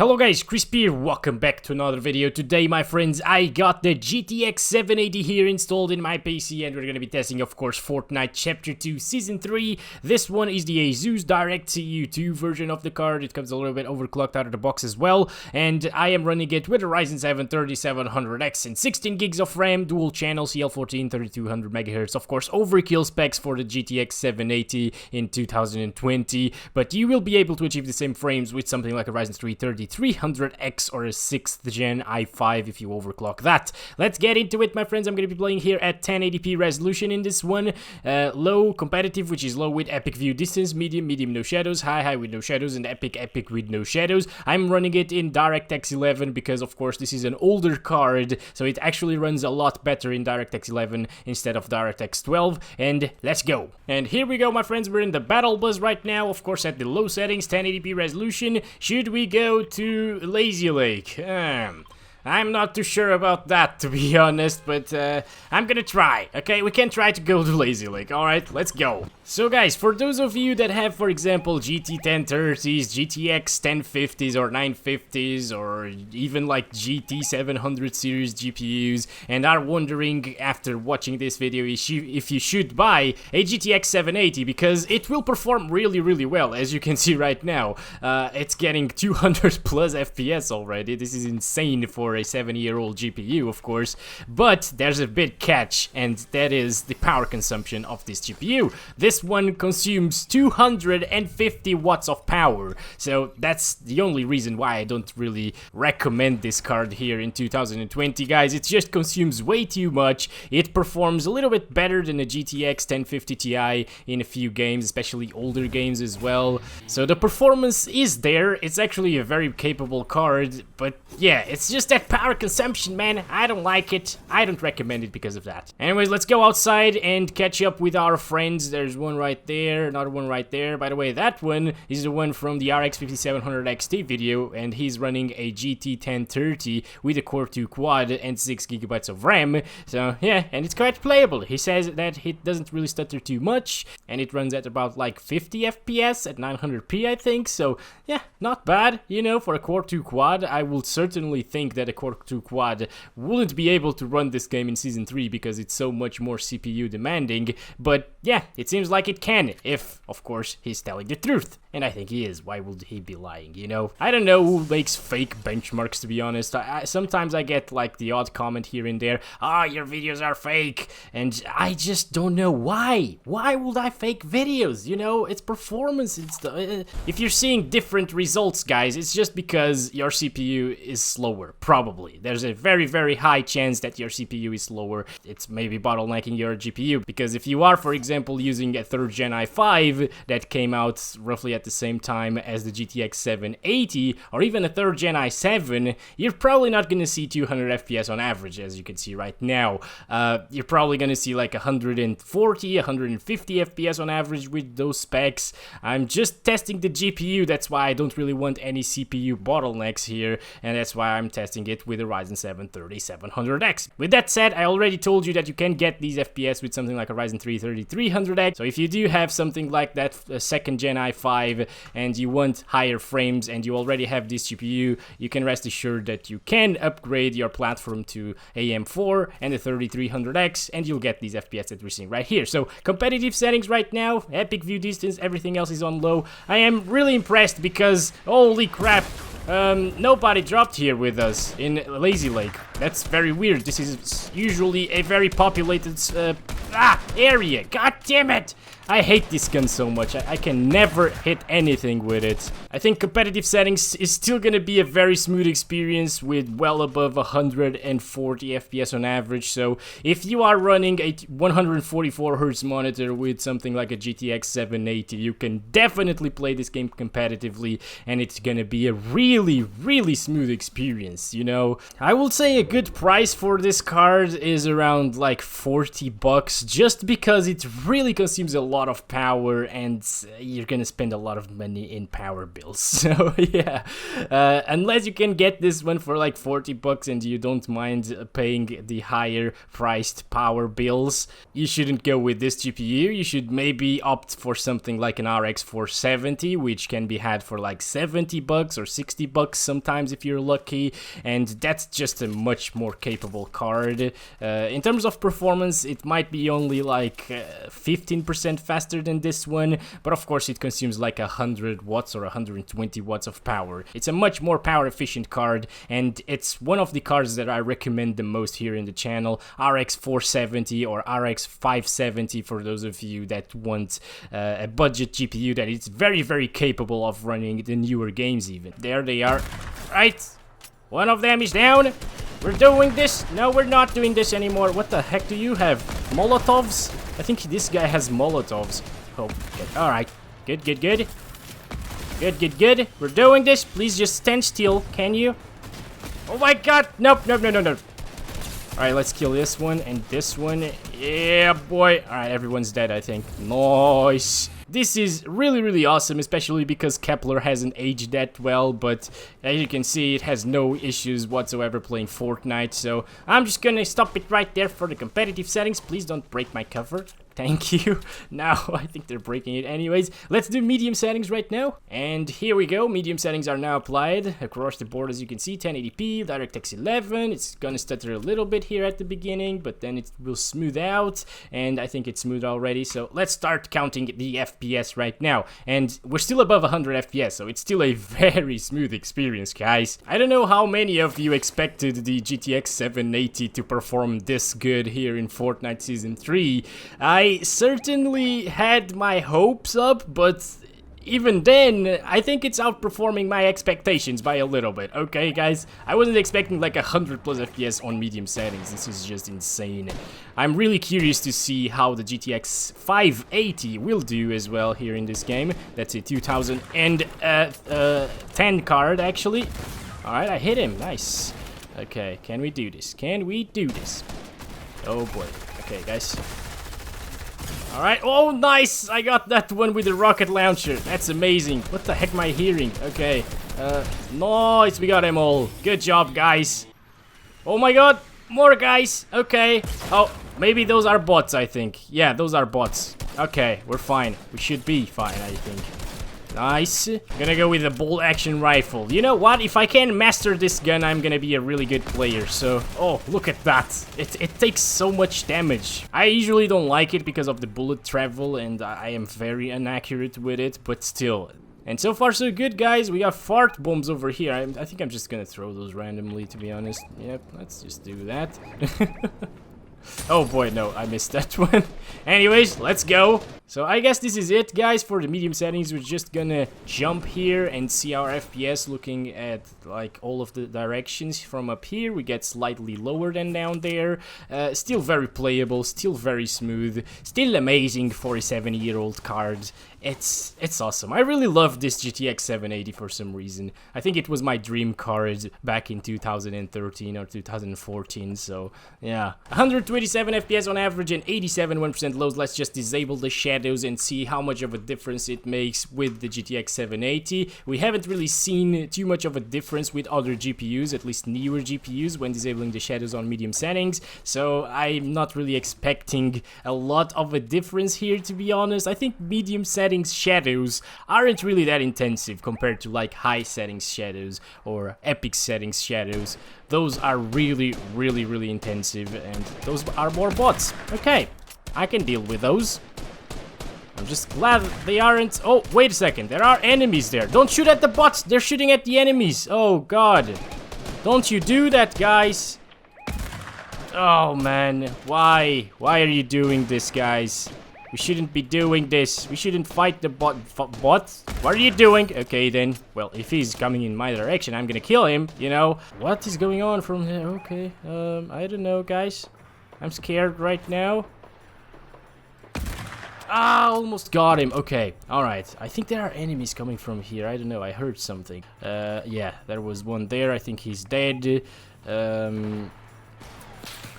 Hello guys, Crispy here, welcome back to another video. Today, my friends, I got the GTX 780 here installed in my PC and we're gonna be testing, of course, Fortnite Chapter 2 Season 3. This one is the Asus DirectCU 2 version of the card. It comes a little bit overclocked out of the box as well. And I am running it with a Ryzen 7 3700X and 16 gigs of RAM, dual channel CL14 3200 MHz. Of course, overkill specs for the GTX 780 in 2020, but you will be able to achieve the same frames with something like a Ryzen 3 3300X or a 6th gen i5 if you overclock that. Let's get into it, my friends. I'm going to be playing here at 1080p resolution in this one. Low competitive, which is low with epic view distance, medium no shadows, high with no shadows, and epic with no shadows. I'm running it in DirectX 11 because, of course, this is an older card, so it actually runs a lot better in DirectX 11 instead of DirectX 12. And let's go. And here we go, my friends. We're in the battle bus right now, of course, at the low settings, 1080p resolution. Should we go to Lazy Lake? I'm not too sure about that, to be honest, but I'm gonna try, okay? We can try to go to Lazy Lake, alright? Let's go. So guys, for those of you that have, for example, GT 1030s, GTX 1050s or 950s, or even like GT 700 series GPUs, and are wondering after watching this video if you should buy a GTX 780, because it will perform really well, as you can see right now. It's getting 200 plus FPS already. This is insane for a 7-year-old GPU, of course, but there's a big catch, and that is the power consumption of this GPU. This one consumes 250 watts of power, so that's the only reason why I don't really recommend this card here in 2020, guys. It just consumes way too much. It performs a little bit better than a GTX 1050 Ti in a few games, especially older games as well, so the performance is there. It's actually a very capable card, but yeah, it's just that power consumption, man. I don't like it. I don't recommend it because of that. Anyways, let's go outside and catch up with our friends. There's one right there, another one right there. By the way, that one is the one from the RX 5700 XT video, and he's running a GT 1030 with a Core 2 quad and 6 GB of RAM. So yeah, and it's quite playable. He says that it doesn't really stutter too much, and it runs at about like 50 FPS at 900p, I think. So yeah, not bad, you know, for a Core 2 quad. I will certainly think that a Core 2 quad wouldn't be able to run this game in Season 3 because it's so much more CPU demanding, but yeah, it seems like it can, if, of course, he's telling the truth. And I think he is. Why would he be lying, you know? I don't know who makes fake benchmarks, to be honest. Sometimes I get like the odd comment here and there, your videos are fake, and I just don't know why. Why would I fake videos, you know? It's performance. If you're seeing different results, guys, it's just because your CPU is slower, probably. There's a very high chance that your CPU is slower. It's maybe bottlenecking your GPU, because if you are, for example, using a 3rd gen i5 that came out roughly at the same time as the GTX 780, or even a 3rd gen i7, you're probably not going to see 200 FPS on average, as you can see right now. You're probably going to see like 140, 150 FPS on average with those specs. I'm just testing the GPU, that's why I don't really want any CPU bottlenecks here, and that's why I'm testing it with a Ryzen 7 3700X. With that said, I already told you that you can get these FPS with something like a Ryzen 3 3300X, so if you do have something like that 2nd gen i5 and you want higher frames and you already have this GPU, you can rest assured that you can upgrade your platform to AM4 and the 3300X, and you'll get these FPS that we're seeing right here. So competitive settings right now, epic view distance, everything else is on low. I am really impressed because, holy crap, nobody dropped here with us in Lazy Lake. That's very weird. This is usually a very populated area. God damn it! I hate this gun so much. I can never hit anything with it. I think competitive settings is still gonna be a very smooth experience with well above 140 FPS on average. So if you are running a 144Hz monitor with something like a GTX 780, you can definitely play this game competitively, and it's gonna be a really smooth experience, you know? I will say a good price for this card is around like 40 bucks, just because it really consumes a lot of power and you're gonna spend a lot of money in power bills. So yeah, unless you can get this one for like 40 bucks and you don't mind paying the higher priced power bills, you shouldn't go with this GPU. You should maybe opt for something like an RX 470, which can be had for like 70 bucks or 60 bucks sometimes if you're lucky, and that's just a much more capable card. In terms of performance, it might be only like 15% faster than this one, but of course it consumes like 100 watts or 120 watts of power. It's a much more power efficient card, and it's one of the cards that I recommend the most here in the channel. RX 470 or RX 570 for those of you that want a budget GPU that is very capable of running the newer games even. There they are. Right, one of them is down. We're doing this. No, we're not doing this anymore. What the heck do you have? Molotovs? I think this guy has Molotovs. Oh, good. All right. Good. Good. We're doing this. Please just stand still, can you? Oh my god. Nope. No. All right, let's kill this one and this one. Yeah, boy. All right, everyone's dead, I think. Nice. This is really awesome, especially because Kepler hasn't aged that well, but as you can see, it has no issues whatsoever playing Fortnite, so I'm just gonna stop it right there for the competitive settings. Please don't break my cover. Thank you. Now, I think they're breaking it anyways. Let's do medium settings right now. And here we go. Medium settings are now applied across the board, as you can see. 1080p, DirectX 11. It's gonna stutter a little bit here at the beginning, but then it will smooth out. And I think it's smooth already. So let's start counting the FPS right now. And we're still above 100 FPS, so it's still a very smooth experience, guys. I don't know how many of you expected the GTX 780 to perform this good here in Fortnite Season 3. I certainly had my hopes up, but even then, I think it's outperforming my expectations by a little bit. Okay, guys? I wasn't expecting like 100 plus FPS on medium settings. This is just insane. I'm really curious to see how the GTX 580 will do as well here in this game. That's a 2010 card, actually. Alright, I hit him. Nice. Okay, can we do this? Can we do this? Oh boy. Okay, guys. Alright, oh nice! I got that one with the rocket launcher. That's amazing. What the heck am I hearing? Okay, nice, we got them all. Good job, guys. Oh my god, more guys. Okay, oh, maybe those are bots, I think. Yeah, those are bots. Okay, we're fine. We should be fine, I think. Nice. Gonna go with a bolt action rifle. You know what? If I can master this gun, I'm gonna be a really good player. So, oh, look at that. It takes so much damage. I usually don't like it because of the bullet travel, and I am very inaccurate with it, but still. And so far so good, guys. We got fart bombs over here. I think I'm just gonna throw those randomly, to be honest. Yep, let's just do that. Oh boy, no, I missed that one. Anyways, let's go. So I guess this is it, guys, for the medium settings. We're just gonna jump here and see our FPS looking at like all of the directions from up here. We get slightly lower than down there. Still very playable, still very smooth, still amazing for a 7-year-old card. It's awesome. I really love this GTX 780 for some reason. I think it was my dream card back in 2013 or 2014, so yeah. 127 FPS on average and 87 1% lows. Let's just disable the shadows and see how much of a difference it makes with the GTX 780. We haven't really seen too much of a difference with other GPUs, at least newer GPUs, when disabling the shadows on medium settings, so I'm not really expecting a lot of a difference here, to be honest. I think medium settings shadows aren't really that intensive compared to like high settings shadows or epic settings shadows. Those are really intensive, and those are more bots. Okay, I can deal with those. I'm just glad they aren't. Oh, wait a second, there are enemies there. Don't shoot at the bots, they're shooting at the enemies. Oh god, don't you do that, guys. Oh man, why are you doing this, guys? We shouldn't be doing this. We shouldn't fight the bot. What are you doing? Okay, then. Well, if he's coming in my direction, I'm gonna kill him, you know? What is going on from here? Okay, I don't know, guys. I'm scared right now. Ah, almost got him. Okay, alright. I think there are enemies coming from here. I don't know, I heard something. Yeah, there was one there. I think he's dead.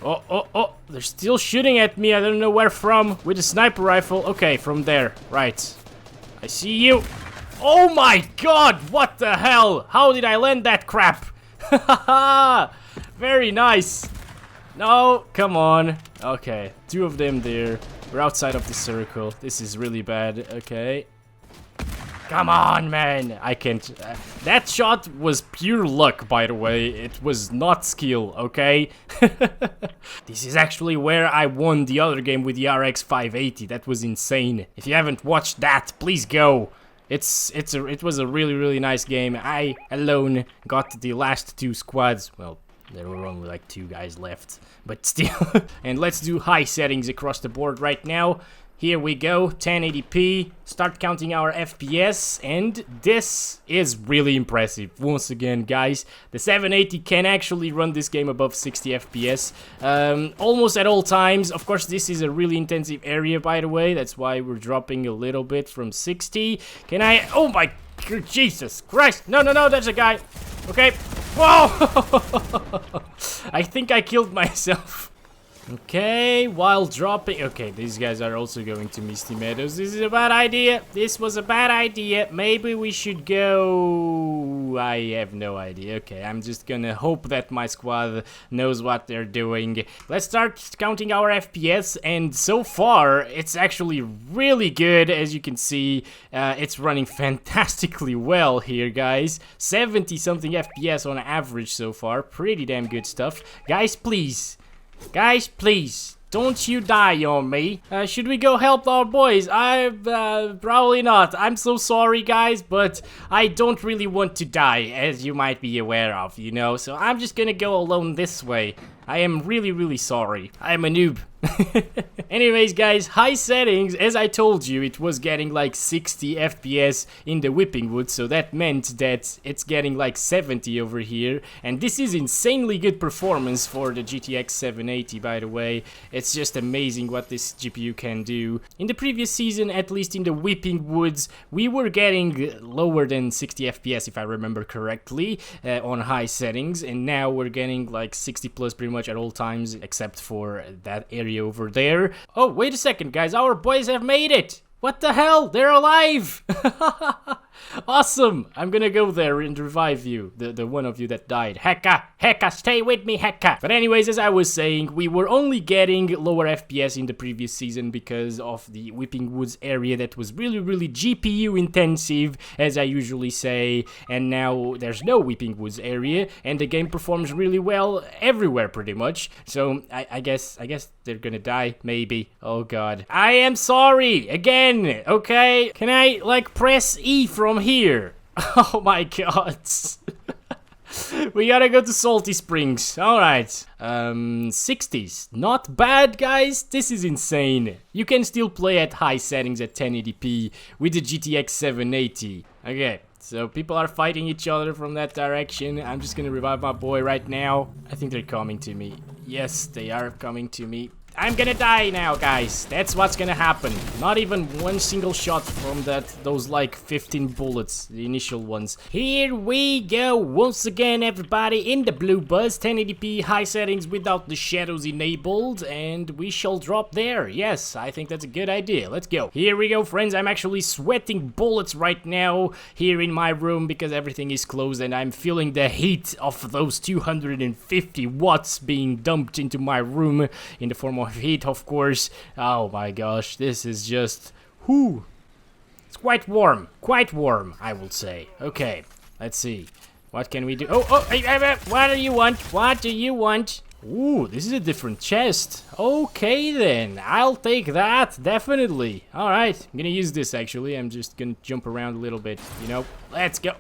Oh, they're still shooting at me. I don't know where from. With a sniper rifle. Okay, from there. Right. I see you. Oh my god, what the hell? How did I land that crap? Very nice. No, come on. Okay, 2 of them there. We're outside of the circle. This is really bad. Okay. Come on, man. I can't. That shot was pure luck, by the way. It was not skill, okay? This is actually where I won the other game with the RX 580. That was insane. If you haven't watched that, please go. It was a really nice game. I alone got the last 2 squads. Well, there were only like 2 guys left, but still. And let's do high settings across the board right now. Here we go, 1080p, start counting our FPS, and this is really impressive. Once again, guys, the 780 can actually run this game above 60 FPS, almost at all times. Of course, this is a really intensive area, by the way, that's why we're dropping a little bit from 60. Can I, oh my, Jesus Christ, no, there's a guy. Okay, whoa, I think I killed myself. Okay, while dropping... Okay, these guys are also going to Misty Meadows. This is a bad idea. This was a bad idea. Maybe we should go... I have no idea. Okay, I'm just gonna hope that my squad knows what they're doing. Let's start counting our FPS, and so far, it's actually really good. As you can see, it's running fantastically well here, guys. 70-something FPS on average so far. Pretty damn good stuff. Guys, please... Guys, please, don't you die on me. Should we go help our boys? Probably not. I'm so sorry, guys, but I don't really want to die, as you might be aware of, you know? So I'm just gonna go alone this way. I am really sorry. I'm a noob. Anyways, guys, high settings, as I told you, it was getting like 60 FPS in the Whipping Wood, so that meant that it's getting like 70 over here, and this is insanely good performance for the GTX 780, by the way. It's just amazing what this GPU can do. In the previous season, at least in the Whipping Woods, we were getting lower than 60 FPS, if I remember correctly, on high settings, and now we're getting like 60 plus pretty much at all times, except for that area over there. Oh, wait a second, guys, our boys have made it. What the hell? They're alive! Awesome! I'm gonna go there and revive you, the one of you that died. Hecka, stay with me, Hecka! But anyways, as I was saying, we were only getting lower FPS in the previous season because of the Whipping Woods area that was really GPU intensive, as I usually say, and now there's no Whipping Woods area, and the game performs really well everywhere pretty much. So I guess they're gonna die, maybe. Oh god. I am sorry! Again! Okay? Can I, like, press E from here? Oh my god. We gotta go to Salty Springs. Alright. 60s. Not bad, guys. This is insane. You can still play at high settings at 1080p with the GTX 780. Okay. So people are fighting each other from that direction. I'm just gonna revive my boy right now. I think they're coming to me. Yes, they are coming to me. I'm gonna die now, guys. That's what's gonna happen. Not even one single shot from those like 15 bullets, the initial ones. Here we go. Once again, everybody, in the blue buzz, 1080p high settings without the shadows enabled, and we shall drop there. Yes, I think that's a good idea. Let's go. Here we go, friends. I'm actually sweating bullets right now here in my room because everything is closed, and I'm feeling the heat of those 250 watts being dumped into my room in the form of heat, of course. Oh my gosh, this is just whoo. It's quite warm, I will say. Okay, let's see. What can we do? Hey, what do you want? What do you want? Ooh, this is a different chest. Okay then, I'll take that, definitely. Alright, I'm gonna use this actually. I'm just gonna jump around a little bit, you know. Let's go.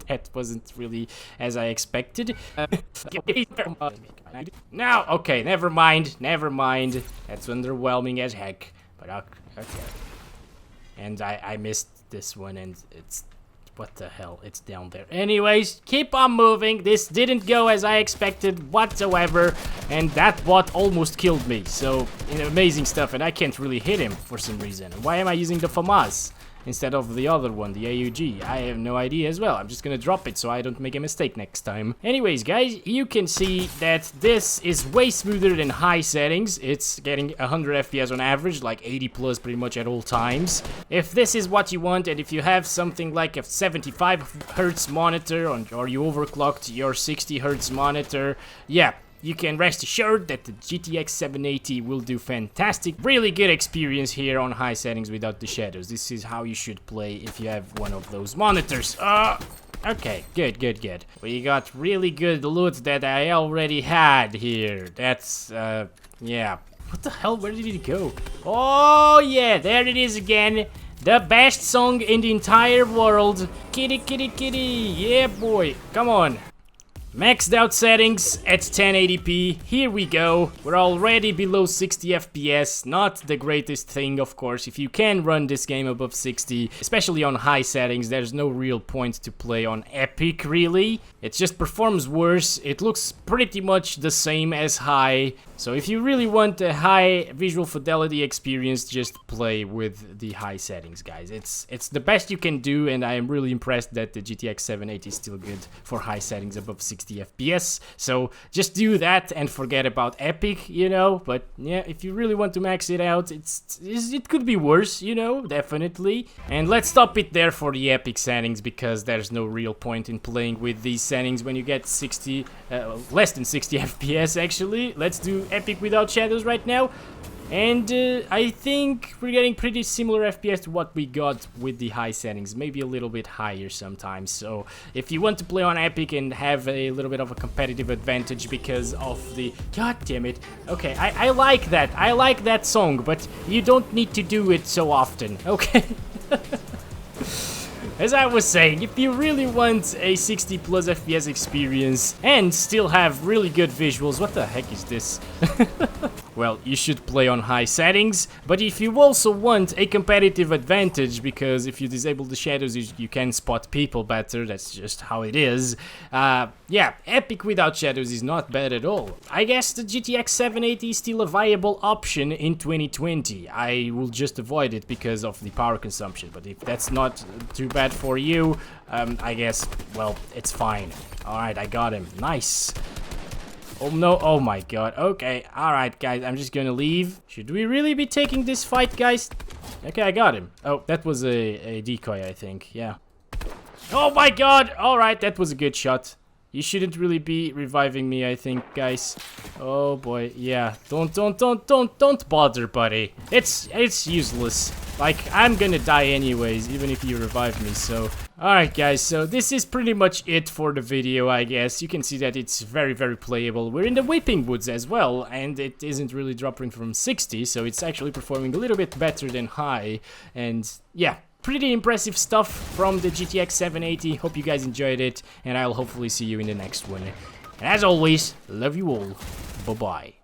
That wasn't really as I expected. No, okay, never mind. That's underwhelming as heck. But okay. And I missed this one, and it's... What the hell? It's down there. Anyways, keep on moving. This didn't go as I expected whatsoever, and that bot almost killed me. So, amazing stuff, and I can't really hit him for some reason. Why am I using the FAMAS? instead of the other one, the AUG? I have no idea as well. I'm just gonna drop it so I don't make a mistake next time. Anyways, guys, you can see that this is way smoother than high settings. It's getting 100 FPS on average, like 80 plus pretty much at all times. If this is what you want, and if you have something like a 75 Hz monitor, or you overclocked your 60 Hz monitor, yeah, you can rest assured that the GTX 780 will do fantastic. Really good experience here on high settings without the shadows. This is how you should play if you have one of those monitors. Okay, good. We got really good loot that I already had here. That's, yeah. What the hell? Where did it go? Oh, yeah, there it is again. The best song in the entire world. Kitty, kitty, kitty. Yeah, boy. Come on. Maxed out settings at 1080p, here we go. We're already below 60 FPS, not the greatest thing of course. If you can run this game above 60, especially on high settings, there's no real point to play on epic really. It just performs worse, it looks pretty much the same as high. So if you really want a high visual fidelity experience, just play with the high settings, guys. It's the best you can do, and I am really impressed that the GTX 780 is still good for high settings above 60 FPS. So just do that and forget about epic, you know. But yeah, if you really want to max it out, it could be worse, you know, definitely. And let's stop it there for the epic settings, because there's no real point in playing with these settings when you get 60, less than 60 FPS actually. Let's do epic without shadows right now, and I think we're getting pretty similar FPS to what we got with the high settings, maybe a little bit higher sometimes. So if you want to play on epic and have a little bit of a competitive advantage because of the, god damn it, okay, I like that song, but you don't need to do it so often, okay? As I was saying, if you really want a 60 plus FPS experience and still have really good visuals, what the heck is this? Well, you should play on high settings, but if you also want a competitive advantage, because if you disable the shadows, you can spot people better, that's just how it is. Yeah, epic without shadows is not bad at all. I guess the GTX 780 is still a viable option in 2020. I will just avoid it because of the power consumption, but if that's not too bad for you, I guess, well, it's fine. Alright, I got him. Nice. Oh no, oh my god. Okay, alright guys, I'm just gonna leave. Should we really be taking this fight, guys? Okay, I got him. Oh, that was a decoy, I think. Yeah. Oh my god! Alright, that was a good shot. You shouldn't really be reviving me, I think, guys. Oh boy, yeah. Don't bother, buddy. It's useless. Like, I'm gonna die anyways, even if you revive me, so... Alright guys, so this is pretty much it for the video, I guess. You can see that it's very, very playable. We're in the whipping woods as well, and it isn't really dropping from 60, so it's actually performing a little bit better than high. And yeah, pretty impressive stuff from the GTX 780. Hope you guys enjoyed it, and I'll hopefully see you in the next one. And as always, love you all. Bye-bye.